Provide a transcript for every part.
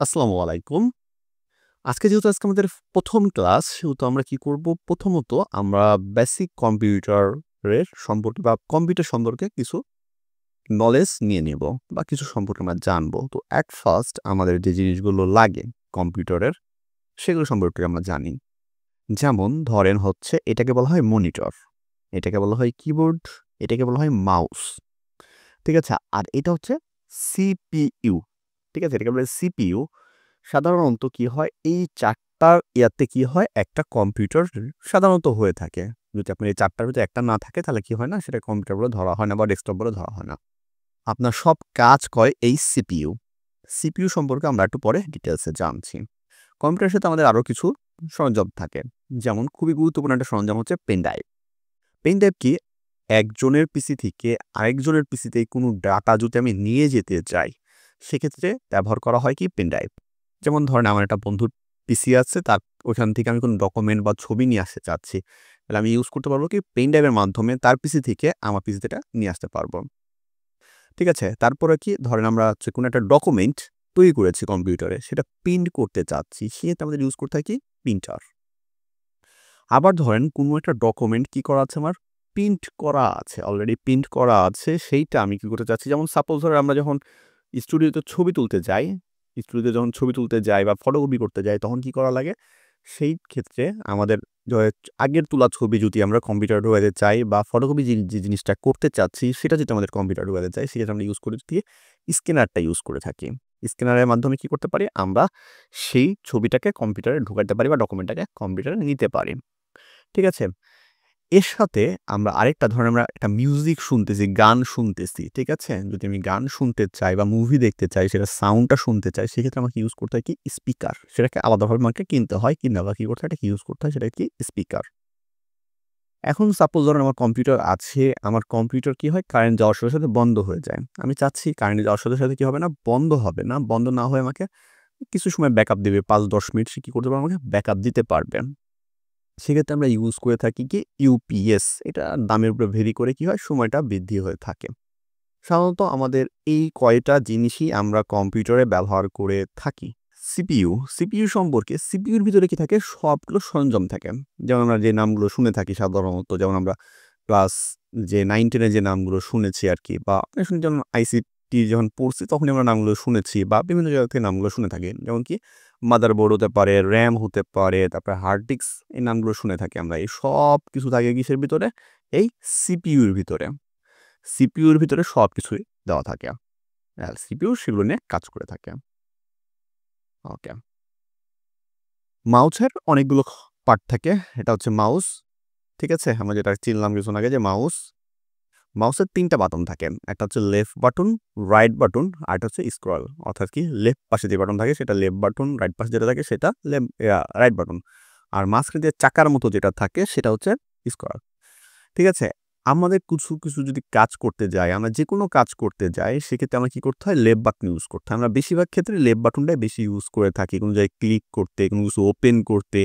আসসালামু আলাইকুম। আজকে আমাদের ১ম ক্লাস, সেহেতু আমরা কি করব? প্রথমত আমরা বেসিক কম্পিউটারের সম্পর্কে বা কম্পিউটার সম্পর্কে কিছু নলেজ নিয়ে নিব বা কিছু সম্পর্কে আমরা জানব। তো এট ফার্স্ট আমাদের যে জিনিসগুলো লাগে কম্পিউটারের, সেগুলো সম্পর্কে আমরা জানি। যেমন ধরেন হচ্ছে এটাকে বলা হয় মনিটর, এটাকে বলা হয় কিবোর্ড, এটাকে বলা হয় মাউস। ঠিক আছে? আর এটা হচ্ছে সিপিইউ। ঠিক আছে? এটাকে বলে সিপিইউ। সাধারণত কি হয়, এই ৪ টার ইয়াতে কি হয়, একটা কম্পিউটার সাধারণত হয়ে থাকে। যদি আপনার এই ৪ টার ভিতরে একটা না থাকে তাহলে কি হয় না, সেটা কম্পিউটার বলে ধরা হয় না বা ডেস্কটপ বলে ধরা হয় না। আপনার সব কাজ করে এই সিপিইউ। সিপিইউ সম্পর্কে আমরা একটু পরে ডিটেইলসে জানছি। কম্পিউটারের সাথে আমাদের আরো কিছু সরঞ্জাম থাকে। যেমন খুবই গুরুত্বপূর্ণ একটা সরঞ্জাম হচ্ছে পেন ড্রাইভ। পেন ড্রাইভ কি, একজনের পিসি থেকে আরেকজনের পিসিতে কোনো ডাটা যদি আমি নিয়ে যেতে চাই, সেক্ষেত্রে ব্যবহার করা হয় কি পেন ড্রাইভ। যেমন ধরেন আমার একটা বন্ধুর পিসি আছে, তার ওখান থেকে আমি কোনো ডকুমেন্ট বা ছবি নিয়ে আসতে চাচ্ছি। তাহলে আমি ইউজ করতে পারবো কি পেন ড্রাইভের মাধ্যমে তার পিসি থেকে আমার পিসিতে এটা নিয়ে আসতে পারবো। ঠিক আছে? তারপরে কি ধরেন আমরা হচ্ছে কোনো একটা ডকুমেন্ট তৈরি করেছি কম্পিউটারে, সেটা প্রিন্ট করতে চাচ্ছি, সেক্ষেত্রে আমাদের ইউজ করতে হয় কি প্রিন্টার। আবার ধরেন কোনো একটা ডকুমেন্ট কি করা আছে আমার, প্রিন্ট করা আছে, অলরেডি প্রিন্ট করা আছে, সেইটা আমি কি করতে চাচ্ছি, যেমন সাপোজ ধরেন আমরা যখন স্টুডিওতে ছবি তুলতে যাই, স্টুডিওতে যখন ছবি তুলতে যাই বা ফটোকপি করতে যাই, তখন কি করা লাগে? সেই ক্ষেত্রে আমাদের য আগের তোলা ছবি যদি আমরা কম্পিউটারে ঢোকাতে চাই বা ফটোকপি যে জিনিসটা করতে চাচ্ছি, সেটা যদি আমাদের কম্পিউটারে ঢোকাতে চাই, সেক্ষেত্রে আমরা ইউজ করে দিয়ে স্ক্যানারটা ইউজ করে থাকি। স্ক্যানারের মাধ্যমে কি করতে পারি? আমরা সেই ছবিটাকে কম্পিউটারে ঢোকাতে পারি বা ডকুমেন্টটাকে কম্পিউটারে নিতে পারি। ঠিক আছে? এর সাথে আমরা আরেকটা ধরেন আমরা একটা মিউজিক শুনতেছি, গান শুনতেছি। ঠিক আছে? যদি আমি গান শুনতে চাই বা মুভি দেখতে চাই, সেটার সাউন্ডটা শুনতে চাই, সেক্ষেত্রে আমাকে ইউজ করতে হয় কি স্পিকার। সেটাকে আলাদাভাবে আমাকে কিনতে হয়। কিনে আবার কি করতে হয়? এটাকে ইউজ করতে হয়, সেটা কি স্পিকার। এখন সাপোজ ধরেন আমার কম্পিউটার আছে, আমার কম্পিউটার কি হয়? কারেন্ট যাওয়ার সাথে, সাথে বন্ধ হয়ে যায়। আমি চাচ্ছি কারেন্ট যাওয়ার সাথে, সাথে কি হবে না? বন্ধ হবে না। বন্ধ না হয়ে আমাকে কিছু সময় ব্যাকআপ দিবে। ৫-১০ মিনিট সে কি করতে পারবে? আমাকে ব্যাকআপ দিতে পারবে। সেক্ষেত্রে আমরা ইউজ করে থাকি কি ইউপিএস। এটা দামের উপরে ভেরি করে কি হয়, সময়টা বৃদ্ধি হয়ে থাকে। সাধারণত আমাদের এই কয়টা জিনিসই আমরা কম্পিউটারে ব্যবহার করে থাকি। সিপিইউ সম্পর্কে, সিপিইউর ভিতরে কি থাকে, সবগুলো সরঞ্জাম থাকে। যেমন আমরা যে নামগুলো শুনে থাকি সাধারণত, যেমন আমরা ক্লাস যে 9-10 এ যে নামগুলো শুনেছি আরকি, বা অনেক সময় যেমন আইসিটি যখন পড়ছি তখনই আমরা নামগুলো শুনেছি বা বিভিন্ন জায়গা থেকে নামগুলো শুনে থাকি। যেমন কি মাদারবোর্ড হতে পারে, র‍্যাম হতে পারে, তারপরে হার্ড ডিস্ক, এই নামগুলো শুনে থাকি আমরা। এই সব কিছু থাকে কিসের ভিতরে? এই সিপিইউর ভিতরে। সিপিইউর ভিতরে সবকিছুই দেওয়া থাকে। আর সিপিইউ সেগুলো নিয়ে কাজ করে থাকে। ওকে। মাউসের অনেকগুলো পার্ট থাকে। এটা হচ্ছে মাউস। ঠিক আছে? আমরা যেটা চিনলাম কিছুক্ষণ আগে যে মাউস। মাউসের ৩ টা বাটন থাকে। একটা হচ্ছে লেফট বাটন, রাইট বাটন, আরেকটা হচ্ছে স্ক্রল। অর্থাৎ কি লেফট পাশে যে বাটন থাকে সেটা লেফট বাটন, রাইট পাশে যেটা থাকে সেটা রাইট বাটন। আর মাঝখানে যে চাকার মতো যেটা থাকে সেটা হচ্ছে স্ক্রল। ঠিক আছে? আমাদের কিছু যদি কাজ করতে যাই, আমরা যেকোনো কাজ করতে যাই, সেক্ষেত্রে আমরা কি করতে হয়? লেফট বাটন ইউজ করতে হয়। আমরা বেশিরভাগ ক্ষেত্রে লেফট বাটনটাই বেশি ইউজ করে থাকি। কোনো জায়গায় ক্লিক করতে, কোনো কিছু ওপেন করতে,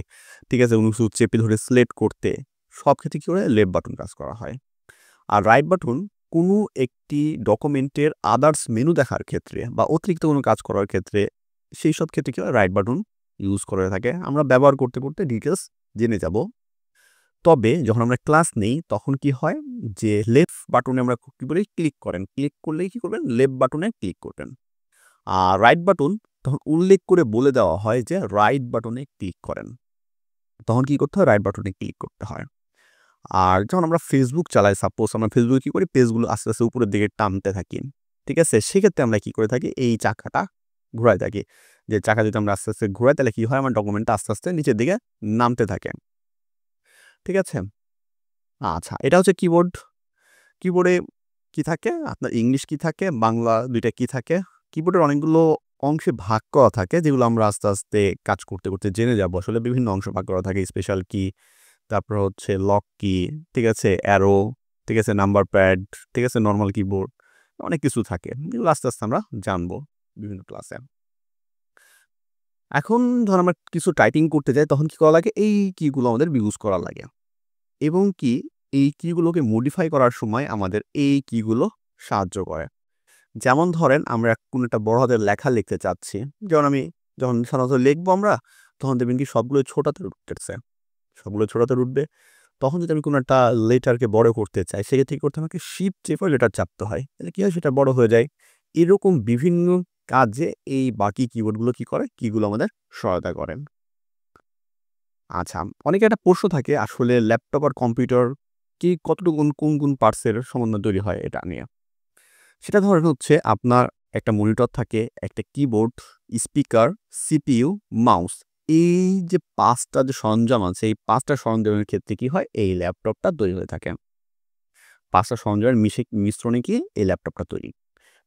ঠিক আছে? কোনো কিছু চেপে ধরে সিলেক্ট করতে, সব ক্ষেত্রে কি করে? লেফট বাটন কাজ করা হয়। আর রাইট বাটন কোনো একটি ডকুমেন্টের আদার্স মেনু দেখার ক্ষেত্রে বা অতিরিক্ত কোনো কাজ করার ক্ষেত্রে, সেইসব ক্ষেত্রে কি হয়? রাইট বাটন ইউজ করে থাকে। আমরা ব্যবহার করতে, করতে ডিটেইলস জেনে যাব। তবে যখন আমরা ক্লাস নেই তখন কি হয়, যে লেফট বাটনে আমরা কি বলি? ক্লিক করেন। ক্লিক করলেই কি করবেন? লেফট বাটনে ক্লিক করবেন। আর রাইট বাটন তখন উল্লেখ করে বলে দেওয়া হয় যে রাইট বাটনে ক্লিক করেন। তখন কি করতে হয়? রাইট বাটনে ক্লিক করতে হয়। আর যখন আমরা Facebook চালাই, সাপোজ আমরা Facebook এ কি করি? পেজগুলো আস্তে, আস্তে উপরের দিকে টানতে থাকি। ঠিক আছে? সেক্ষেত্রে আমরা কি করে থাকি? এই চাকাটা ঘুরায় থাকি। যে চাকা যদি আমরা আস্তে, আস্তে ঘুরাই তাহলে কি হয়? আমার ডকুমেন্টটা আস্তে, আস্তে নিচের দিকে নামতে থাকে। ঠিক আছে? আচ্ছা, এটা হচ্ছে কিবোর্ড। কিবোর্ডে কি থাকে? আপনার ইংলিশ কি থাকে, বাংলা ২ টা কি থাকে? কিবোর্ডের অনেকগুলো অংশে ভাগ করা থাকে, যেগুলো আমরা আস্তে, আস্তে কাজ করতে, করতে জেনে যাবো। আসলে বিভিন্ন অংশ ভাগ করা থাকে। স্পেশাল কি, তারপর হচ্ছে লক কি, ঠিক আছে? অ্যারো, ঠিক আছে? নাম্বার প্যাড, ঠিক আছে? নরমাল কিবোর্ড, অনেক কিছু থাকে। এগুলো আস্তে, আস্তে আমরা জানবো বিভিন্ন ক্লাসে। এখন ধর আমরা কিছু টাইপিং করতে যাই, তখন কি করা লাগে? এই কিগুলো আমাদের ইউজ করা লাগে। এবং কি এই কিগুলোকে মডিফাই করার সময় আমাদের এই কিগুলো সাহায্য করে। যেমন ধরেন আমরা কোনো একটা বড় হাতের লেখা লিখতে চাচ্ছি। যেমন আমি যখন সাধারণত লিখবো আমরা, তখন দেখবেন কি সবগুলো ছোটাতে উঠতেছে, সবগুলো ছোটাতে উঠবে। তখন যদি আমি কোনো একটা লেটারকে বড় করতে চাই, সেক্ষেত্রে কি করতে হয়, আমাকে শিফট চেপে লেটার চাপতে হয়। তাহলে কি হয়, সেটা বড় হয়ে যায়। এরকম বিভিন্ন কাজে এই বাকি কিবোর্ডগুলো কি করে, কিগুলো আমাদের সহায়তা করেন। আচ্ছা, অনেকে একটা প্রশ্ন থাকে আসলে ল্যাপটপ আর কম্পিউটার কি কতটুকু কোন পার্টসের সমন্বয়ে তৈরি হয় এটা নিয়ে। সেটা ধরেন হচ্ছে আপনার একটা মনিটর থাকে, একটা কিবোর্ড, স্পিকার, সিপিইউ, মাউস। এই যে ৫ টা যে সরঞ্জাম আছে, এই ৫ টা সরঞ্জামের ক্ষেত্রে কি হয়, এই ল্যাপটপটা তৈরি হয়ে থাকে। ৫ টা সরঞ্জামের মিশ্রণে কি এই ল্যাপটপটা তৈরি।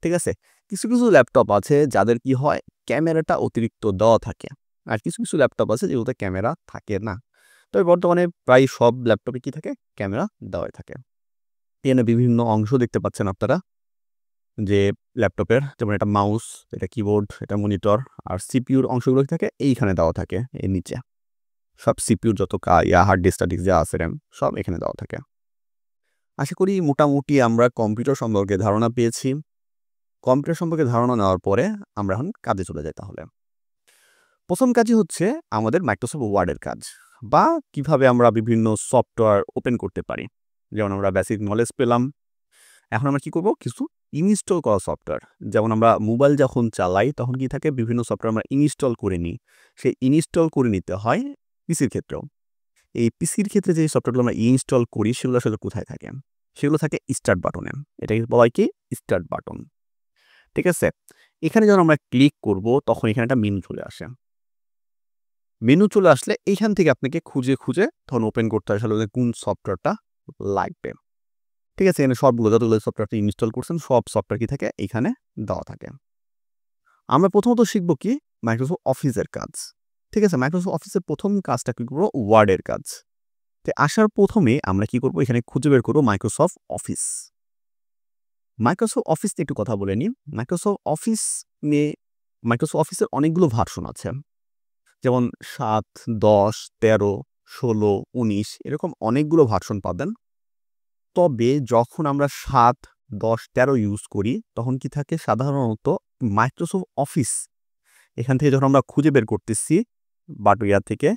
ঠিক আছে? কিছু ল্যাপটপ আছে যাদের কি হয়, ক্যামেরাটা অতিরিক্ত দেওয়া থাকে। আর কিছু ল্যাপটপ আছে যেগুলোতে ক্যামেরা থাকে না। তবে বর্তমানে প্রায় সব ল্যাপটপে কি থাকে, ক্যামেরা দেওয়াই থাকে। এখানে বিভিন্ন অংশ দেখতে পাচ্ছেন আপনারা যে ল্যাপটপের, যেমন এটা মাউস, এটা কিবোর্ড, এটা মনিটর, আর সিপিইউর অংশগুলো থাকে এইখানে দেওয়া থাকে এর নিচে। সব সিপিইউর যত হার্ড ডিস্ক টাডিস্ক যা আছে, র্যাম, সব এখানে দেওয়া থাকে। আশা করি মোটামুটি আমরা কম্পিউটার সম্পর্কে ধারণা পেয়েছি। কম্পিউটার সম্পর্কে ধারণা নেওয়ার পরে আমরা এখন কাজে চলে যাই তাহলে। প্রথম কাজই হচ্ছে আমাদের মাইক্রোসফট ওয়ার্ডের কাজ, বা কিভাবে আমরা বিভিন্ন সফটওয়্যার ওপেন করতে পারি। যেমন আমরা বেসিক নলেজ পেলাম। এখন আমরা কি করব, কিছু ইনস্টল করা সফটওয়্যার, যেমন আমরা মোবাইল যখন চালাই তখন কি থাকে, বিভিন্ন সফটওয়্যার আমরা ইনস্টল করে নিই। সেই ইনস্টল করে নিতে হয় পিসির ক্ষেত্রেও। এই পিসির ক্ষেত্রে যে সফটওয়্যারগুলো আমরা ইনস্টল করি সেগুলো আসলে কোথায় থাকে, সেগুলো থাকে স্টার্ট বাটনে। এটাকে বলা হয় কি, স্টার্ট বাটন। ঠিক আছে? এখানে যখন আমরা ক্লিক করব তখন এখানে একটা মেনু চলে আসে। মেনু চলে আসলে এইখান থেকে আপনাকে খুঁজে তখন ওপেন করতে হয় আসলে কোন সফটওয়্যারটা লাগবে। ঠিক আছে? এখানে সবগুলো যতগুলো সফটওয়্যার আপনি ইনস্টল করছেন সব সফটওয়্যার কি থাকে, এইখানে দেওয়া থাকে। আমরা প্রথমত শিখব কি, মাইক্রোসফট অফিসের কাজ। ঠিক আছে? মাইক্রোসফট অফিসের প্রথম কাজটা কি করব, ওয়ার্ডের কাজ। তো আসার প্রথমে আমরা কি করব, এখানে খুঁজে বের করব মাইক্রোসফট অফিস। মাইক্রোসফট অফিস নিয়ে একটু কথা বলে নিই। মাইক্রোসফট অফিস নিয়ে, মাইক্রোসফট অফিসের অনেকগুলো ভার্সন আছে। যেমন ৭, ১০, ১৩, ১৬, ১৯ এরকম অনেকগুলো ভার্সন পাবেন। তবে যখন আমরা ৭, ১০, ১৩ ইউজ করি তখন কি থাকে, সাধারণত মাইক্রোসফট অফিস এখান থেকে যখন আমরা খুঁজে বের করতেছি থেকে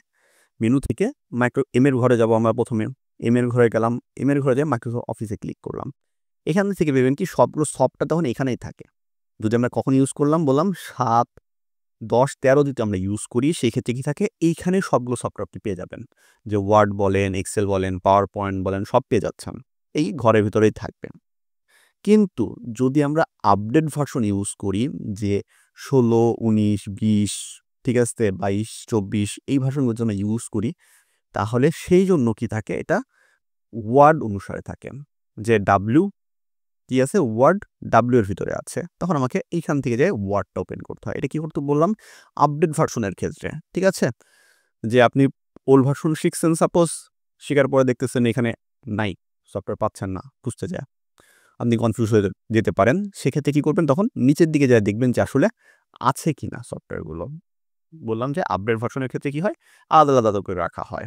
মেনু থেকে এম এর ঘরে যাব আমরা প্রথমে। এম এর ঘরে গেলাম, এম এর ঘরে যেয়ে মাইক্রোসফট অফিসে ক্লিক করলাম। এখান থেকে ভেবেন কি সবগুলো সফটওয়্যার তখন এখানেই থাকে। যদি আমরা কখন ইউজ করলাম বললাম ৭, ১০, ১৩ যদি আমরা ইউজ করি সেই ক্ষেত্রে কি থাকে, এইখানে সবগুলো সফটওয়্যার আপনি পেয়ে যাবেন। যে ওয়ার্ড বলেন, এক্সেল বলেন, পাওয়ার পয়েন্ট বলেন, সব পেয়ে যাচ্ছেন। এই ঘরের ভিতরেই থাকবে। কিন্তু যদি আমরা আপডেট ভার্সন ইউজ করি, যে ১৬, ১৯, ২০, ঠিক আছে, ২২, ২৪ এই ভার্সনগুলোর জন্য ইউজ করি, তাহলে সেই জন্য কি থাকে, এটা ওয়ার্ড অনুসারে থাকে। যে ডাব্লিউ কি আছে, ওয়ার্ড ডাব্লিউ এর ভিতরে আছে। তখন আমাকে এইখান থেকে যেয়ে ওয়ার্ডটা ওপেন করতে হয়। এটা কি করতে বললাম, আপডেট ভার্সনের ক্ষেত্রে। ঠিক আছে? যে আপনি ওল্ড ভার্সন শিখছেন সাপোজ, শেখার পরে দেখতেছেন এখানে নাই, সফটওয়্যার পাচ্ছেন না, খুঁজতে যায় আপনি কনফিউজ হয়ে যেতে পারেন। সেক্ষেত্রে কি করবেন, তখন নিচের দিকে যায় দেখবেন যে আসলে আছে কিনা সফটওয়্যারগুলো। বললাম যে আপডেট ভার্সনের ক্ষেত্রে কি হয়, আলাদা আলাদা করে রাখা হয়।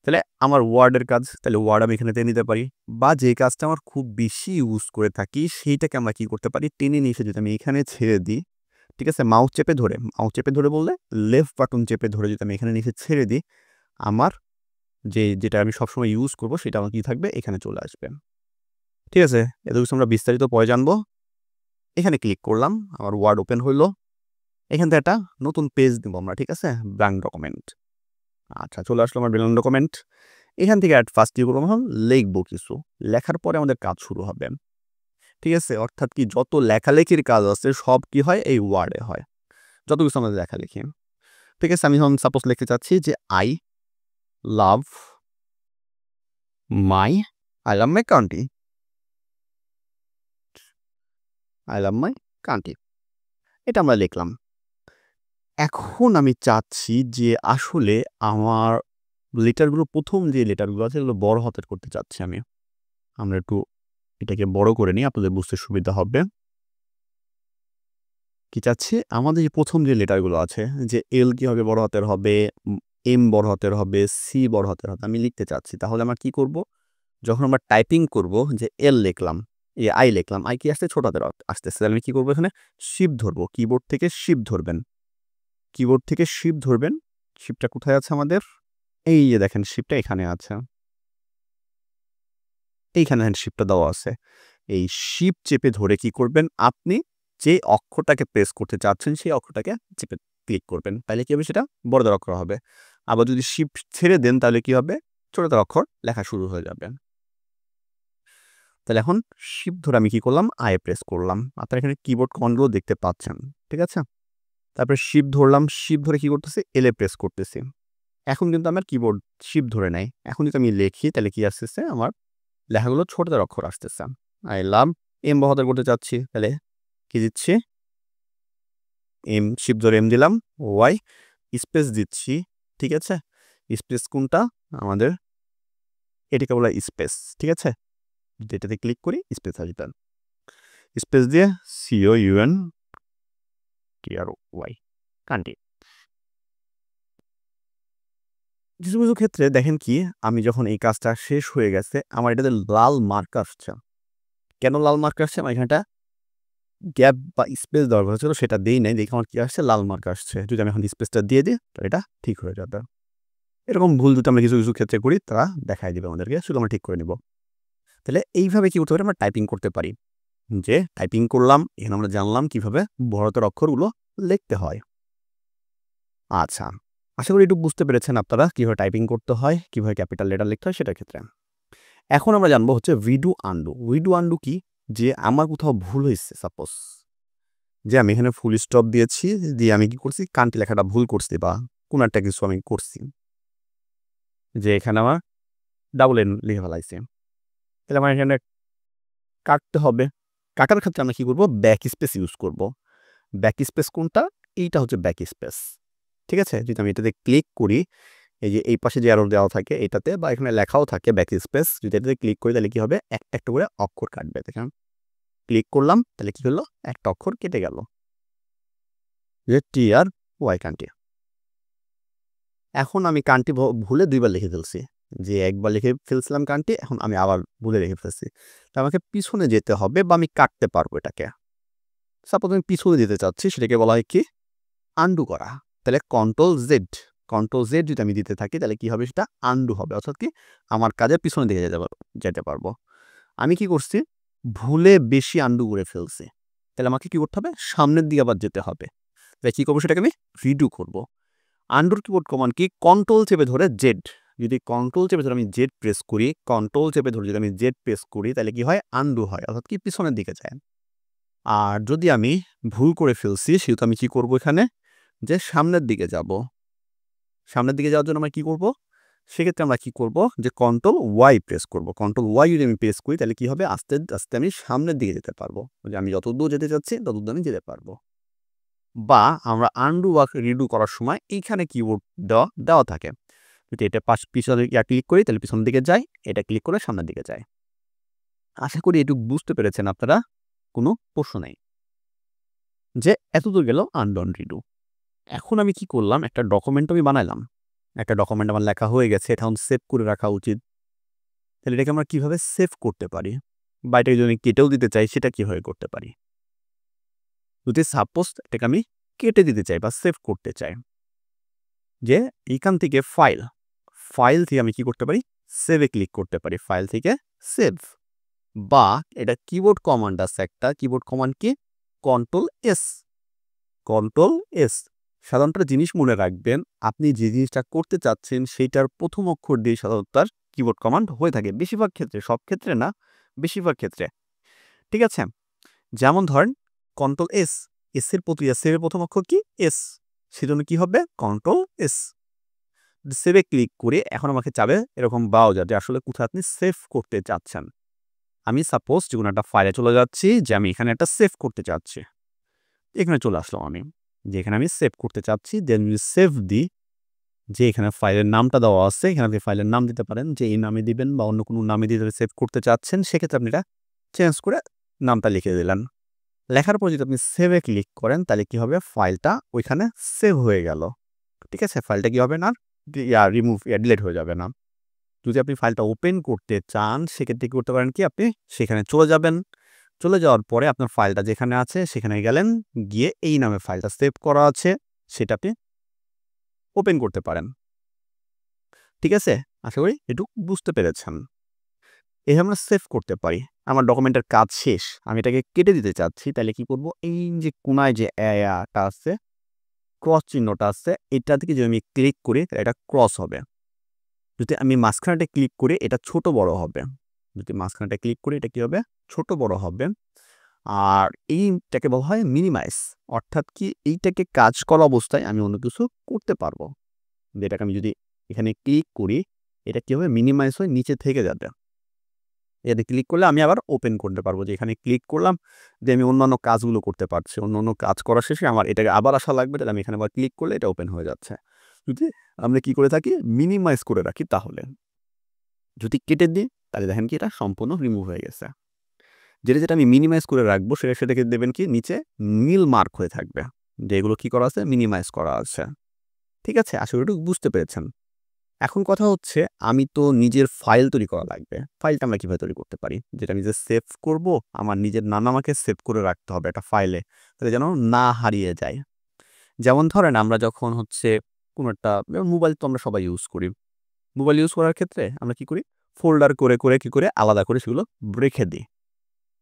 তাহলে আমার ওয়ার্ডের কাজ, তাহলে ওয়ার্ড আমি এখানে টেনে নিতে পারি, বা যে কাজটা আমার খুব বেশি ইউজ করে থাকি সেইটাকে আমরা কি করতে পারি, টেনে নিয়ে এসে যদি আমি এখানে ছেড়ে দিই, ঠিক আছে, মাউস চেপে ধরে বললে লেফট বাটন চেপে ধরে যদি আমি এখানে নিচে ছেড়ে দিই, আমার যেটা আমি সবসময় ইউজ করব সেটা আমার কি থাকবে, এখানে চলে আসবে। ঠিক আছে? এত কিছু আমরা বিস্তারিত পরে জানবো। এখানে ক্লিক করলাম, আমার ওয়ার্ড ওপেন হইলো। এখান থেকে একটা নতুন পেজ দিব আমরা, ঠিক আছে, ব্ল্যাঙ্ক ডকুমেন্ট। আচ্ছা, চলে আসলো আমার ব্ল্যাঙ্ক ডকুমেন্ট। এখান থেকে ফার্স্ট কি করবো, লিখবো কিছু। লেখার পরে আমাদের কাজ শুরু হবে। ঠিক আছে? অর্থাৎ কি, যত লেখালেখির কাজ আছে সব কি হয়, এই ওয়ার্ডে হয়। যত কিছু আমাদের লেখালেখি। ঠিক আছে? আমি এখন সাপোজ লিখতে চাচ্ছি যে I love my country. I love my country. এটা আমরা লিখলাম। এখন আমি চাচ্ছি যে আসলে আমার লেটারগুলো, প্রথম যে লেটারগুলো আছে এগুলো বড় হাতের করতে চাচ্ছি আমি। আমরা একটু এটাকে বড় করে নিই, আপনাদের বুঝতে সুবিধা হবে। কি চাচ্ছি, আমাদের যে প্রথম যে লেটারগুলো আছে, যে এল কিভাবে বড় হাতের হবে, এম বড় হাতের হবে, সি বড় হাতের হবে, আমি লিখতে চাচ্ছি। তাহলে আমরা কি করব, যখন আমরা টাইপিং করব, যে এল লিখলাম, এই আই লিখলাম, আই কি আসছে ছোট হাতের আসতেছে, তাহলে আমি কি করবো এখানে শিফট ধরবো, কিবোর্ড থেকে শিফট ধরবেন, কিবোর্ড থেকে শিফট ধরবেন। শিফটটা কোথায় আছে আমাদের, এই যে দেখেন শিফটটা এখানে আছে, এইখানে দেখেন শিফটটা দেওয়া আছে। এই শিফট চেপে ধরে কি করবেন আপনি, যে অক্ষরটাকে প্রেস করতে চাচ্ছেন সেই অক্ষরটাকে চেপে ক্লিক করবেন, তাহলে কি হবে সেটা বড়দের অক্ষর হবে। আবার যদি শিফট ছেড়ে দেন তাহলে কি হবে, ছোটদের অক্ষর লেখা শুরু হয়ে যাবে। তাহলে এখন শিফট ধরে আমি কি করলাম, আই প্রেস করলাম, আপনারা এখানে কিবোর্ড কমান্ডগুলো দেখতে পাচ্ছেন, ঠিক আছে। তারপরে শিফট ধরলাম, শিফট ধরে কি করতেছি, এল এ প্রেস করতেছি। এখন কিন্তু আমার কিবোর্ড শিফট ধরে নাই, এখন যদি আমি লিখি তাহলে কি আসতেছে, আমার লেখাগুলো ছোটদের অক্ষর আসতেছে। আই লাভ এম বহদের করতে চাচ্ছি, তাহলে কি দিচ্ছি, এম শিফট ধরে এম দিলাম, ওয়াই স্পেস দিচ্ছি, ঠিক আছে। স্পেস কোনটা আমাদের, এটাকে বলা স্পেস, ঠিক আছে। যদি এটাতে ক্লিক করি স্পেস আসবে, স্পেস দিয়ে সিও ইউএন টি আর ওয়াই কান্টি। কিছু কিছু ক্ষেত্রে দেখেন কি, আমি যখন এই কাজটা শেষ হয়ে গেছে আমার এটাতে লাল মার্ক আসছে। কেন লাল মার্ক আসছে, আমার এখানটা গ্যাপ বা স্পেস দরকার ছিল সেটা দিই নাই, দেখে আমার কি আসছে লাল মার্ক আসছে। যদি আমি এখন স্পেসটা দিয়ে দিই তো এটা ঠিক হয়ে যাবে। এরকম ভুল যদি আমরা কিছু কিছু ক্ষেত্রে করি তারা দেখাই দিবে আমাদেরকে, শুধু আমরা ঠিক করে নিব। তাহলে এইভাবে কি করতে পারি, আমরা টাইপিং করতে পারি। যে টাইপিং করলাম, এখানে আমরা জানলাম কিভাবে বড়হাতের অক্ষরগুলো লিখতে হয়। আচ্ছা, আশা করি একটু বুঝতে পেরেছেন আপনারা কিভাবে টাইপিং করতে হয়, কিভাবে ক্যাপিটাল লেটার লিখতে হয় সেটার ক্ষেত্রে। এখন আমরা জানবো হচ্ছে রিডু আন্ডু। রিডু আন্ডু কি, যে আমার কোথাও ভুল হয়েছে, সাপোজ যে আমি এখানে ফুল স্টপ দিয়েছি, দিয়ে আমি কি করছি কান্টি লেখাটা ভুল করছি বা কোনো একটা কিছু আমি করছি, যে এখানে আমার ডাবল এন লিখে ফেলাইছি, তাহলে আমার এখানে কাটতে হবে। কাটার ক্ষেত্রে আমরা কি করব, ব্যাক স্পেস ইউজ করব। ব্যাক স্পেস কোনটা, এইটা হচ্ছে ব্যাক স্পেস, ঠিক আছে। যদি আমি এটাতে ক্লিক করি, এই যে এই পাশে যে অ্যারো দেওয়া থাকে এটাতে, বা এখানে লেখাও থাকে ব্যাক স্পেস, যদি এটাতে ক্লিক করি তাহলে কি হবে, একটা একটা করে অক্ষর কাটবে। দেখেন ক্লিক করলাম তাহলে কি হলো, একটা অক্ষর কেটে গেল, যে টি আর ওয়াই কান্টি। এখন আমি কান্টি ভুলে দুইবার লিখে ফেলছি, যে একবার লিখে ফেলছিলাম কান্টি, এখন আমি আবার ভুলে লিখে ফেলছি, তো আমাকে পিছনে যেতে হবে বা আমি কাটতে পারবো এটাকে। সাপোজ আমি পিছনে যেতে চাচ্ছি, সেটাকে বলা হয় কি আন্ডু করা। তাহলে কন্ট্রোল জেড যদি আমি দিতে থাকি তাহলে কি হবে, সেটা আন্ডু হবে, অর্থাৎ কি আমার কাজের পিছনে দিকে যেতে পারবো। আমি কি করছি, ভুলে বেশি আন্ডু করে ফেলছি, তাহলে আমাকে কি করতে হবে, সামনের দিকে আবার যেতে হবে। তাই কি করবো, সেটাকে আমি রিডু করব। আন্ডুর কিবোর্ড কমান্ড কি, কন্ট্রোল চেপে ধরে জেড, যদি কন্ট্রোল চেপে ধরে আমি জেড প্রেস করি, কন্ট্রোল চেপে ধরে যদি আমি জেড প্রেস করি তাহলে কি হয়, আন্ডু হয়, অর্থাৎ কি পিছনের দিকে যায়। আর যদি আমি ভুল করে ফেলছি সেহেতু আমি কি করব, এখানে যে সামনের দিকে যাব। সামনের দিকে যাওয়ার জন্য আমরা কি করব, সেক্ষেত্রে আমরা কি করব, যে কন্ট্রোল ওয়াই প্রেস করব। কন্ট্রোল ওয়াই যদি আমি প্রেস করি তাহলে কি হবে, আস্তে আস্তে আমি সামনের দিকে যেতে পারবো, যে আমি যত দূর যেতে চাচ্ছি তত দূর আমি যেতে পারবো। বা আমরা আন্ডু বা রিডু করার সময় এইখানে কিবোর্ড দেওয়া থাকে, যদি এটা পিছনে ক্লিক করি তাহলে পিছনের দিকে যায়, এটা ক্লিক করে সামনের দিকে যায়। আশা করি এটুকু বুঝতে পেরেছেন আপনারা, কোনো প্রশ্ন নেই। যে এতদূর গেল আনডন রিডু। এখন আমি কি করলাম, একটা ডকুমেন্ট আমি বানাইলাম, একটা ডকুমেন্ট আমার লেখা হয়ে গেছে, এটা এখন সেভ করে রাখা উচিত। তাহলে এটাকে আমরা কিভাবে সেভ করতে পারি, বা এটাকে যদি কেটেও দিতে চাই সেটা কিভাবে করতে পারি। যদি সাপোজ এটাকে আমি কেটে দিতে চাই বা সেভ করতে চাই, যে এইখান থেকে ফাইল থেকে আমি কি করতে পারি, সেভে ক্লিক করতে পারি, ফাইল থেকে সেভ। বা এটা কিবোর্ড কমান্ড আছে একটা, কিবোর্ড কমান্ড কি, কন্ট্রোল এস। কন্ট্রোল এস, সাধারণত জিনিস মনে রাখবেন, আপনি যে জিনিসটা করতে চাচ্ছেন সেইটার প্রথম অক্ষর দিয়ে সাধারণত তার কিবোর্ড কমান্ড হয়ে থাকে, বেশিরভাগ ক্ষেত্রে, সব ক্ষেত্রে না, বেশিরভাগ ক্ষেত্রে, ঠিক আছে। যেমন ধরেন কন্ট্রোল এস, এর সেভের প্রথম অক্ষর কি, এস, সেজন্য কি হবে কন্ট্রোল এস। সেভে ক্লিক করে এখন আমাকে চাবে এরকম ব্রাউজার, যে আসলে কোথায় আপনি সেভ করতে চাচ্ছেন। আমি সাপোজ যে কোনো একটা ফাইলে চলে যাচ্ছি, যে আমি এখানে একটা সেভ করতে চাচ্ছি, এখানে চলে আসলাম আমি, যে এখানে আমি সেভ করতে চাচ্ছি, দেন যদি সেভ দিই, যে এখানে ফাইলের নামটা দেওয়া আছে, এখানে আপনি ফাইলের নাম দিতে পারেন, যে এই নামে দিবেন বা অন্য কোনো নামে দিয়ে সেভ করতে চাচ্ছেন, সেক্ষেত্রে আপনি এটা চেঞ্জ করে নামটা লিখে দিলেন। লেখার পর যদি আপনি সেভে ক্লিক করেন তাহলে কি হবে, ফাইলটা ওইখানে সেভ হয়ে গেল, ঠিক আছে। ফাইলটা কি হবে না, ডিলিট হয়ে যাবে না। যদি আপনি ফাইলটা ওপেন করতে চান সেক্ষেত্রে কি করতে পারেন, কি আপনি সেখানে চলে যাবেন, চলে যাওয়ার পরে আপনার ফাইলটা যেখানে আছে সেখানে গেলেন, গিয়ে এই নামে ফাইলটা সেভ করা আছে সেটা আপনি ওপেন করতে পারেন। ঠিক আছে? আশা করি এটুকু বুঝতে পেরেছেন। এভাবে আমরা সেভ করতে পারি। আমার ডকুমেন্টের কাজ শেষ। আমি এটাকে কেটে দিতে চাচ্ছি। তাইলে কি করব? এই যে কোণায় যে টা আছে, ক্রস চিহ্নটা আছে, এটা থেকে যদি আমি ক্লিক করি তাহলে এটা ক্রস হবে। যদি আমি মাঝখানেটা ক্লিক করি এটা ছোট বড় হবে। যদি মাঝখানেটা ক্লিক করি এটা কি হবে? ছোট বড় হবে। আর এইটাকে বলা হয় মিনিমাইজ। অর্থাৎ কি এইটাকে কাজ করা অবস্থায় আমি অন্য কিছু করতে পারবো। যেটাকে আমি যদি এখানে ক্লিক করি এটা কি হবে? মিনিমাইজ হয়ে নিচে থেকে যাবে। এতে ক্লিক করলে আমি আবার ওপেন করতে পারবো, যে এখানে ক্লিক করলাম যে আমি অন্যান্য কাজগুলো করতে পারছি। অন্যান্য কাজ করা শেষে আমার এটাকে আবার আসা লাগবে, তাহলে আমি এখানে আবার ক্লিক করলে এটা ওপেন হয়ে যাচ্ছে। যদি আমরা কি করে থাকি? মিনিমাইজ করে রাখি তাহলে। যদি কেটে দিই তাহলে দেখেন কি এটা সম্পূর্ণ রিমুভ হয়ে গেছে। যেটা আমি মিনিমাইজ করে রাখবো সেটাকে দেবেন কি নিচে নীল মার্ক হয়ে থাকবে, যে এগুলো কি করা আছে? মিনিমাইজ করা আছে। ঠিক আছে? আশা করি একটু বুঝতে পেরেছেন। এখন কথা হচ্ছে আমি তো নিজের ফাইল তৈরি করা লাগবে। ফাইলটা আমরা কিভাবে তৈরি করতে পারি? যেটা আমি যে সেভ করব, আমার নিজের নাম আমাকে সেভ করে রাখতে হবে একটা ফাইলে, তাহলে যেন না হারিয়ে যায়। যেমন ধরেন আমরা যখন হচ্ছে কোনো একটা মোবাইল তো আমরা সবাই ইউজ করি। মোবাইল ইউজ করার ক্ষেত্রে আমরা কি করি? ফোল্ডার করে কি করে আলাদা করে সেগুলো রেখে দিই।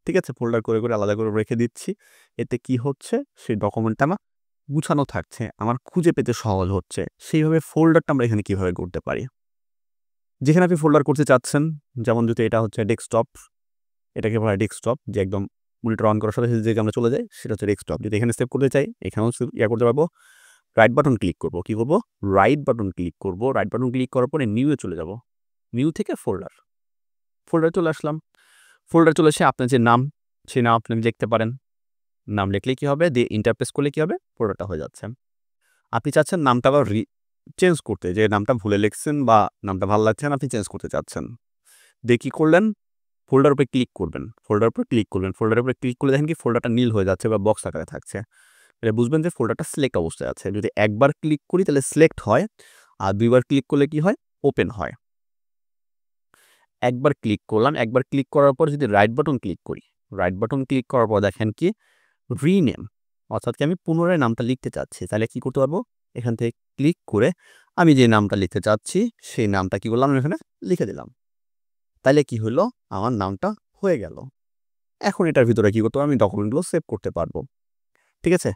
ঠিক আছে? ফোল্ডার করে আলাদা করে রেখে দিচ্ছি। এতে কি হচ্ছে? সেই ডকুমেন্টটা আমার গুছানো থাকছে। আমার খুঁজে পেতে সহজ হচ্ছে। সেইভাবে ফোল্ডারটা আমরা এখানে কিভাবে করতে পারি? যেখানে আপনি ফোল্ডার করতে চাচ্ছেন, যেমন যদি এটা হচ্ছে ডেস্কটপ, এটাকে বলা হয় ডেস্কটপ, যে একদম মনিটর অন করার সাথে সাথে যে আমরা চলে যাই সেটা হচ্ছে ডেস্কটপ। যদি এখানে সেভ করতে চাই এখানেও করতে পারবো। রাইট বাটন ক্লিক করব। কি করব? রাইট বাটন ক্লিক করব। রাইট বাটন ক্লিক করার পরে নিউ এ চলে যাব। নিউ থেকে ফোল্ডার। ফোল্ডারে চলে আসলাম। ফোল্ডারে চলে এসে আপনার যে নাম, সেই নাম আপনি দেখতে পারেন। নাম লিখলে কি হবে? দিয়ে ইন্টারপ্রেস করলে কি হবে? ফোল্ডারটা হয়ে যাচ্ছে। আপনি চাচ্ছেন নামটা আবার চেঞ্জ করতে, যে নামটা ভুলে লিখছেন বা নামটা ভালো লাগছে না, আপনি চেঞ্জ করতে চাচ্ছেন। দিয়ে কি করলেন? ফোল্ডার উপরে ক্লিক করবেন। ফোল্ডার উপরে ক্লিক করবেন। ফোল্ডারের উপরে ক্লিক করলে দেখেন কি ফোল্ডারটা নীল হয়ে যাচ্ছে বা বক্স আকারে থাকছে। এটা বুঝবেন যে ফোল্ডারটা সিলেক্ট অবস্থায় আছে। যদি একবার ক্লিক করি তাহলে সিলেক্ট হয়, আর দুইবার ক্লিক করলে কি হয়? ওপেন হয়। একবার ক্লিক করলাম, একবার ক্লিক করার পর যদি রাইট বাটন ক্লিক করি, রাইট বাটন ক্লিক করার পর দেখেন কি রিনেম, অর্থাৎ কি আমি পুনরায় নামটা লিখতে চাচ্ছি, তাহলে কি করতে পারবো? এখান থেকে ক্লিক করে আমি যে নামটা লিখতে চাচ্ছি সেই নামটা কি করলাম? এখানে লিখে দিলাম। তাইলে কি হলো? আমার নামটা হয়ে গেল। এখন এটার ভিতরে কি করতে পারবো? আমি ডকুমেন্টগুলো সেভ করতে পারবো। ঠিক আছে?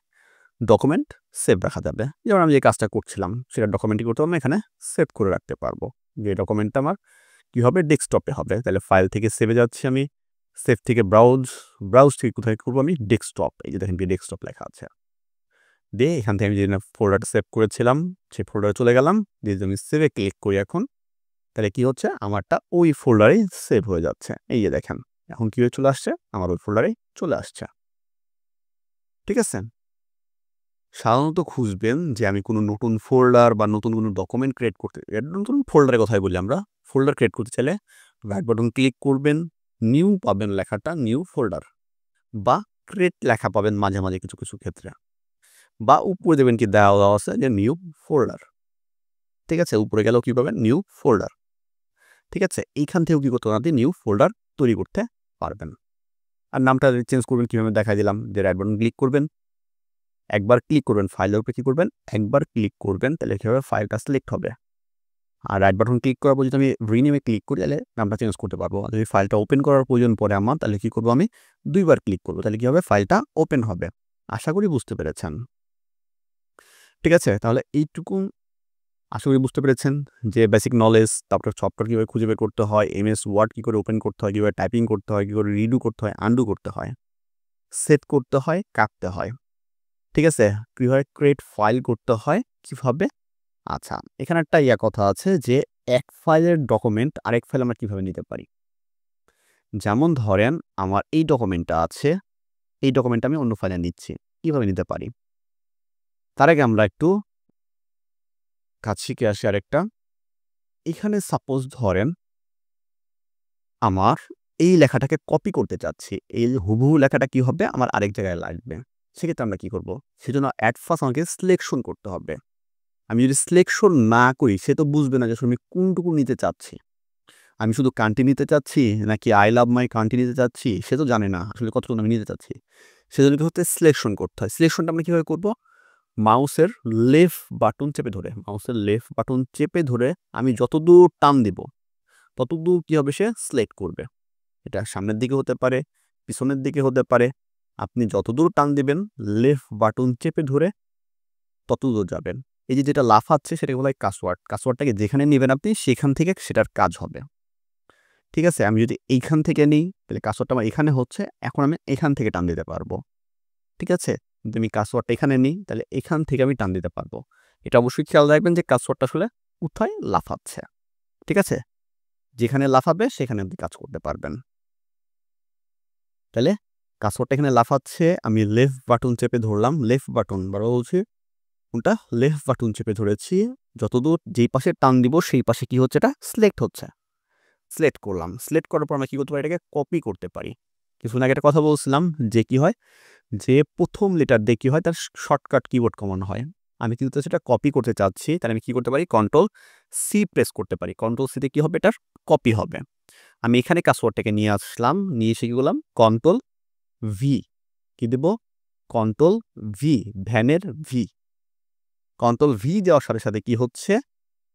ডকুমেন্ট সেভ রাখা যাবে। যেমন আমি যে কাজটা করছিলাম সেটা ডকুমেন্টই করতে পারবো, এখানে সেভ করে রাখতে পারবো। যে ডকুমেন্টটা আমার কি হবে? ডেস্কটপে হবে। তাহলে ফাইল থেকে সেভে যাচ্ছি আমি, সেভ থেকে ব্রাউজ থেকে কোথায় করবো আমি? ডেস্কটপ। এই যে দেখেন ডেস্কটপ লেখা আছে। দিয়ে এখান থেকে আমি যে ফোল্ডারটা সেভ করেছিলাম সেই ফোল্ডারে চলে গেলাম। দিয়ে যদি আমি সেভে ক্লিক করি এখন, তাহলে কি হচ্ছে? আমারটা ওই ফোল্ডারেই সেভ হয়ে যাচ্ছে। এই যে দেখেন এখন কি হয়ে চলে আসছে? আমার ওই ফোল্ডারেই চলে আসছে। ঠিক আছে? সাধারণত খুঁজবেন যে আমি কোনো নতুন ফোল্ডার বা নতুন কোনো ডকুমেন্ট ক্রিয়েট করতে, নতুন ফোল্ডারের কথাই বলি আমরা। ফোল্ডার ক্রিয়েট করতে চাইলে রাইট বাটন ক্লিক করবেন, নিউ পাবেন লেখাটা, নিউ ফোল্ডার, বা ক্রিয়েট লেখা পাবেন মাঝে মাঝে কিছু ক্ষেত্রে, বা উপরে দেবেন কি দেওয়া আছে যে নিউ ফোল্ডার। ঠিক আছে? উপরে গেলেও কি পাবেন? New folder. ঠিক আছে? এইখান থেকেও কি করতে পারেন? নিউ ফোল্ডার তৈরি করতে পারবেন। আর নামটা চেঞ্জ করবেন কীভাবে দেখাই দিলাম, যে রাইট বাটন ক্লিক করবেন, একবার ক্লিক করবেন ফাইলের উপরে, কি করবেন? একবার ক্লিক করবেন, তাহলে কি হবে? ফাইলটা সিলেক্ট হবে। আর রাইট বাটন ক্লিক করার পর যদি আমি রিনেমে ক্লিক করি তাহলে নামটা চেঞ্জ করতে পারবো। আর যদি ফাইলটা ওপেন করার প্রয়োজন পড়ে আমার, তাহলে কি করবো? আমি দুইবার ক্লিক করবো, তাহলে কি হবে? ফাইলটা ওপেন হবে। আশা করি বুঝতে পেরেছেন। ঠিক আছে? তাহলে এইটুকু আশা করি বুঝতে পেরেছেন যে বেসিক নলেজ, তারপরে সফটওয়্যার কীভাবে খুঁজে বের করতে হয়, এমএস ওয়ার্ড কী করে ওপেন করতে হয়, কীভাবে টাইপিং করতে হয়, কী করে রিডু করতে হয়, আন্ডু করতে হয়, সেট করতে হয়, কাটতে হয়। ঠিক আছে? কীভাবে ক্রিয়েট ফাইল করতে হয়, কীভাবে। আচ্ছা, এখানে একটা কথা আছে যে এক ফাইলের ডকুমেন্ট আরেক ফাইল আমরা কীভাবে নিতে পারি। যেমন ধরেন আমার এই ডকুমেন্টটা আছে, এই ডকুমেন্টটা আমি অন্য ফাইলে নিচ্ছি। কীভাবে নিতে পারি? তার আগে আমরা একটু কাজ শিখে আসি আরেকটা। এখানে সাপোজ ধরেন আমার এই লেখাটাকে কপি করতে চাচ্ছি। এই হুবহু লেখাটা কি হবে? আমার আরেক জায়গায় লাগবে। সেক্ষেত্রে আমরা কি করব? সেজন্য এট ফার্স্ট আমাকে সিলেকশন করতে হবে। আমি যদি সিলেকশন না করি সে তো বুঝবে না যে আসলে আমি কোনটুকু নিতে চাচ্ছি। আমি শুধু কান্ট্রি নিতে চাচ্ছি নাকি আই লাভ মাই কান্ট্রি নিতে চাচ্ছি সে তো জানে না আসলে কতটুকু আমি নিতে চাচ্ছি। সেজন্য কি হচ্ছে সিলেকশন করতে হয়। সিলেকশনটা আমরা কীভাবে করব? মাউসের লেফট বাটন চেপে ধরে আমি যতদূর টান দিব ততদূর কী হবে সে সিলেক্ট করবে। এটা সামনের দিকে হতে পারে, পিছনের দিকে হতে পারে। আপনি যতদূর টান দিবেন লেফট বাটন চেপে ধরে ততদূর যাবেন। এই যে যেটা লাফাচ্ছে সেটাকে বলা হয় কাসওয়ার্ড। কাসওয়ার্ডটাকে যেখানে নিবেন আপনি সেখান থেকে সেটার কাজ হবে। ঠিক আছে? আমি যদি এইখান থেকে নিই তাহলে কাসওয়ার্ডটা আমার এখানে হচ্ছে, এখন আমি এখান থেকে টান দিতে পারবো। ঠিক আছে? যদি আমি কাসওয়ার্ডটা এখানে নিই তাহলে এখান থেকে আমি টান দিতে পারবো। এটা অবশ্যই খেয়াল রাখবেন যে কাসওয়ার্ডটা আসলে কোথায় লাফাচ্ছে। ঠিক আছে? যেখানে লাফাবে সেখানে আপনি কাজ করতে পারবেন। তাহলে কাসওয়ার্ডটা এখানে লাফাচ্ছে, আমি লেফট বাটন চেপে ধরলাম। লেফট বাটন বারবার বলছি কোনটা? লেফট বাটন চেপে ধরেছি। যতদূর যেই পাশে টান দিব সেই পাশে কি হচ্ছে? এটা সিলেক্ট হচ্ছে। সিলেক্ট করলাম। সিলেক্ট করার পর আমরা কি করতে পারি? এটাকে কপি করতে পারি। কিছুক্ষণ আগে একটা কথা বলছিলাম যে কি হয়? যে প্রথম লেটার দিয়ে কি হয়? তার শর্টকাট কিবোর্ড কমানো হয়। আমি কিন্তু সেটা কপি করতে চাচ্ছি। তাহলে আমি কি করতে পারি? কন্ট্রোল সি প্রেস করতে পারি। কন্ট্রোল সিতে কি হবে? এটার কপি হবে। আমি এখানে কাসওয়ার্ডটাকে নিয়ে আসলাম। নিয়ে এসে কি করলাম? Control V. কি দেব? কন্ট্রোল ভি, ভ্যানের ভি। কন্ট্রোল ভি দেওয়ার সাথে সাথে কি হচ্ছে?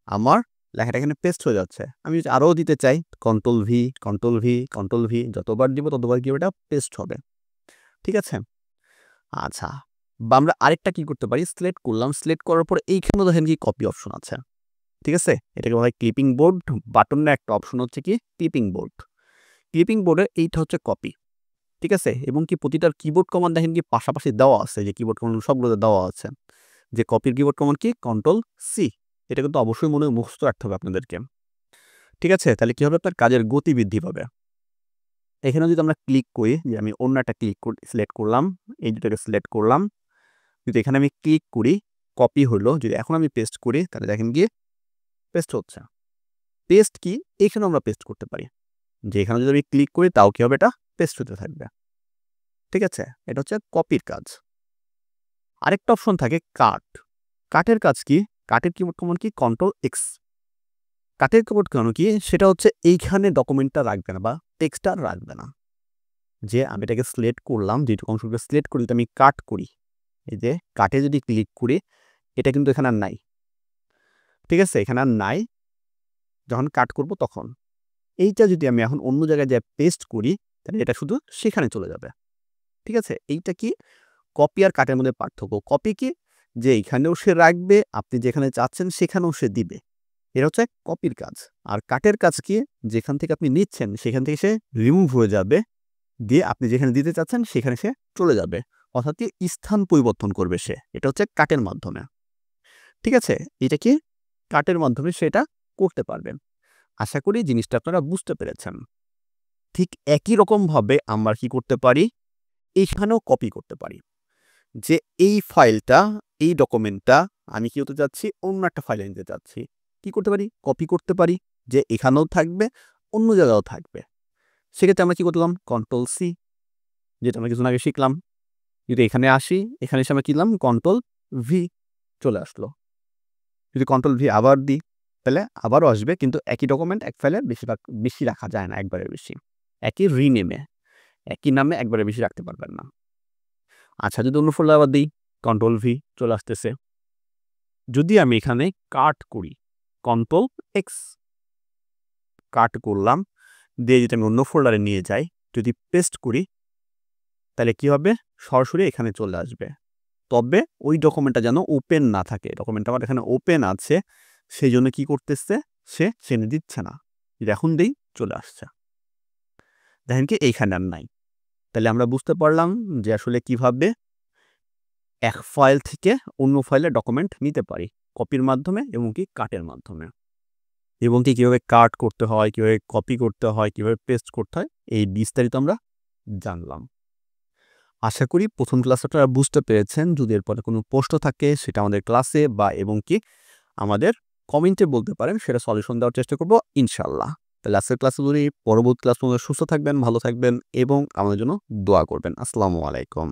আমার লেখাটা এখানে পেস্ট হয়ে যাচ্ছে। আমি যদি আরও দিতে চাই control V, control V, control V যতবার দিব ততবার কি এটা পেস্ট হবে। ঠিক আছে? আচ্ছা। বা আমরা আরেকটা কি করতে পারি? সিলেক্ট করলাম। সিলেক্ট করার পর এইখানেও দেখেন কি কপি অপশন আছে। ঠিক আছে? এটাকে বলা হয় ক্লিপিং বোর্ড। বাটনের একটা অপশন হচ্ছে কি ক্লিপিং বোর্ড। ক্লিপিং বোর্ডের এইটা হচ্ছে কপি। ঠিক আছে? এবং কি প্রতিটার কিবোর্ড কমান্ড দেখেন কি পাশাপাশি দেওয়া আছে, যে কিবোর্ড কমান্ড সবগুলোতে দেওয়া আছে। যে কপির কিবোর্ড কমান্ড কি? Control C. এটা কিন্তু অবশ্যই মনে মুখস্থ রাখতে হবে আপনাদেরকে। ঠিক আছে? তাহলে কি হবে? আপনার কাজের গতি বৃদ্ধি পাবে। এখানে যদি আমরা ক্লিক করি, যে আমি অন্য একটা সিলেক্ট করলাম, এই দুটোকে সিলেক্ট করলাম। যদি এখানে আমি ক্লিক করি কপি হলো, যদি এখন আমি পেস্ট করি তাহলে দেখেন কি পেস্ট হচ্ছে। পেস্ট কি? এখানেও আমরা পেস্ট করতে পারি। যে এখানে যদি আমি ক্লিক করি তাও কি হবে? এটা পেস্ট হতে থাকবে। ঠিক আছে? এটা হচ্ছে কপির কাজ। আরেকটা অপশন থাকে কাট। কাটের কাজ কি? কাটের কিবোর্ড কমান্ড কি? Control x. কাটের কিবোর্ড কমান্ড কি? সেটা হচ্ছে এইখানে ডকুমেন্টটা রাখবে না বা টেক্সটটা রাখবে না। যে আমি এটাকে সিলেক্ট করলাম, যেটুকু অংশকে সিলেক্ট করি, যদি আমি কাট করি, এই যে কাটে যদি ক্লিক করি এটা কিন্তু এখানে আর নাই। ঠিক আছে? এখানে আর নাই। যখন কাট করব তখন এইটা যদি আমি এখন অন্য জায়গায় যেয়ে পেস্ট করি তাহলে এটা শুধু সেখানে চলে যাবে। ঠিক আছে? এইটা কি? কপি আর কাটের মধ্যে পার্থক্য। কপি কি? যে এখানেও সে রাখবে, আপনি যেখানে চাচ্ছেন সেখানেও সে দিবে। এটা হচ্ছে কপির কাজ। আর কাটের কাজ কি? যেখান থেকে আপনি নিচ্ছেন সেখান থেকে সে রিমুভ হয়ে যাবে, দিয়ে আপনি যেখানে দিতে চাচ্ছেন সেখানে সে চলে যাবে। অর্থাৎ কি স্থান পরিবর্তন করবে সে। এটা হচ্ছে কাটের মাধ্যমে। ঠিক আছে? এটা কি? কাটের মাধ্যমে সেটা করতে পারবেন। আশা করি জিনিসটা আপনারা বুঝতে পেরেছেন। ঠিক একই রকমভাবে আমরা কি করতে পারি? এইখানেও কপি করতে পারি। যে এই ফাইলটা, এই ডকুমেন্টটা আমি কি হতে চাচ্ছি? অন্য একটা ফাইলে নিতে চাচ্ছি। কি করতে পারি? কপি করতে পারি। যে এখানেও থাকবে, অন্য জায়গায়ও থাকবে। সেক্ষেত্রে আমরা কি করলাম? কন্ট্রোল সি, যেটা আমরা কিছুক্ষণ আগে শিখলাম। যদি এখানে আসি, এখানে এসে আমরা কি দিলাম? কন্ট্রোল ভি, চলে আসলো। যদি কন্ট্রোল ভি আবার দিই তাহলে আবারও আসবে, কিন্তু একই ডকুমেন্ট এক ফাইলে বেশি রাখা যায় না, একবারের বেশি। একই রিনেমে, একই নামে একবারে বেশি রাখতে পারবেন না। আচ্ছা, যদি অন্য ফোল্ডার আবার দিই, কন্ট্রোল ভি চলে আসতেছে। যদি আমি এখানে কাট করি, কন্ট্রোল এক্স, কাট করলাম, দিয়ে যদি আমি অন্য ফোল্ডারে নিয়ে যাই, যদি পেস্ট করি তাহলে কি হবে? সরাসরি এখানে চলে আসবে। তবে ওই ডকুমেন্টটা যেন ওপেন না থাকে। ডকুমেন্টটা আমার এখানে ওপেন আছে, সেই জন্য কি করতেছে? সে চেনে দিচ্ছে না। যদি এখন দিই চলে আসছে। দেখেন কি এইখানে আর নাই। তাহলে আমরা বুঝতে পারলাম যে আসলে কিভাবে এক ফাইল থেকে অন্য ফাইলে ডকুমেন্ট নিতে পারি কপির মাধ্যমে এবং কি কাটের মাধ্যমে, এবং কি কীভাবে কাট করতে হয়, কীভাবে কপি করতে হয়, কীভাবে পেস্ট করতে হয়, এই বিস্তারিত আমরা জানলাম। আশা করি প্রথম ক্লাসে আপনারা বুঝতে পেরেছেন। যদি এরপরে কোনো প্রশ্ন থাকে সেটা আমাদের ক্লাসে বা এবং কি আমাদের কমেন্টে বলতে পারেন, সেটা সলিউশন দেওয়ার চেষ্টা করব ইনশাল্লাহ। তাহলে আজকের ক্লাসে যদি পরবর্তী ক্লাস সুস্থ থাকবেন, ভালো থাকবেন এবং আমাদের জন্য দোয়া করবেন। আসসালামু আলাইকুম।